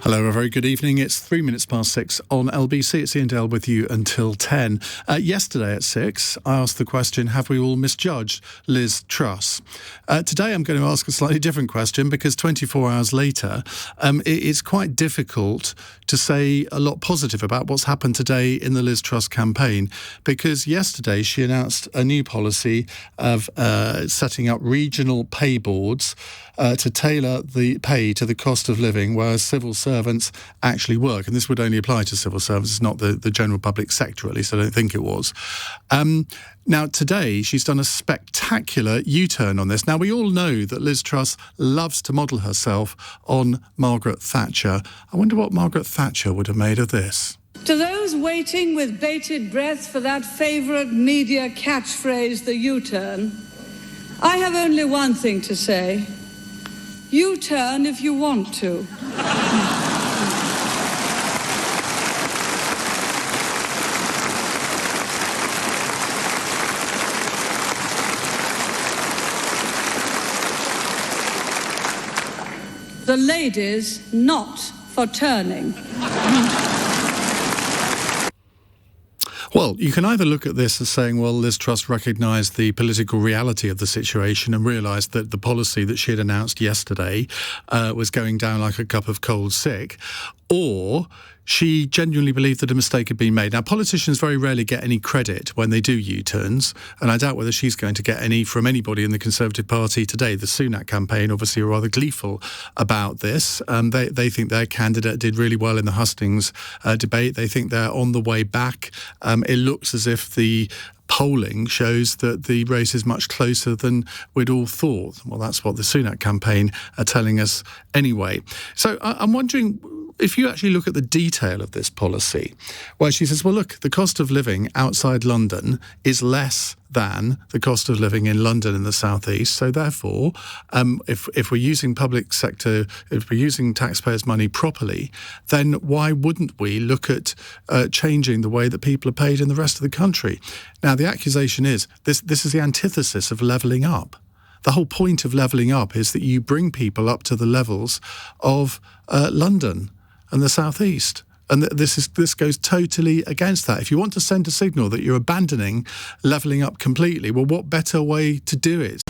Hello, a very good evening. It's 3 minutes past 6 on LBC. It's Iain Dale with you until 10. Yesterday at 6, I asked the question, have we all misjudged Liz Truss? Today I'm going to ask a slightly different question because 24 hours later, it's quite difficult to say a lot positive about what's happened today in the Liz Truss campaign, because yesterday she announced a new policy of setting up regional pay boards to tailor the pay to the cost of living, whereas civil servants actually work. And this would only apply to civil servants. It's not the general public sector, at least I don't think it was. Now, today, she's done a spectacular U-turn on this. Now, we all know that Liz Truss loves to model herself on Margaret Thatcher. I wonder what Margaret Thatcher would have made of this. To those waiting with bated breath for that favourite media catchphrase, the U-turn, I have only one thing to say. U-turn if you want to. The ladies not for turning. Well, you can either look at this as saying, well, Liz Truss recognised the political reality of the situation and realised that the policy that she had announced yesterday was going down like a cup of cold sick, or she genuinely believed that a mistake had been made. Now, politicians very rarely get any credit when they do U-turns, and I doubt whether she's going to get any from anybody in the Conservative Party today. The Sunak campaign obviously are rather gleeful about this. They think their candidate did really well in the hustings debate. They think they're on the way back. It looks as if the polling shows that the race is much closer than we'd all thought. Well, that's what the Sunak campaign are telling us anyway. So I'm wondering, if you actually look at the detail of this policy, where she says, well, look, the cost of living outside London is less than the cost of living in London in the southeast. So therefore, if we're using public sector, if we're using taxpayers' money properly, then why wouldn't we look at changing the way that people are paid in the rest of the country? Now, the accusation is this is the antithesis of levelling up. The whole point of levelling up is that you bring people up to the levels of London and the southeast. And this goes totally against that. If you want to send a signal that you're abandoning levelling up completely, well, what better way to do it?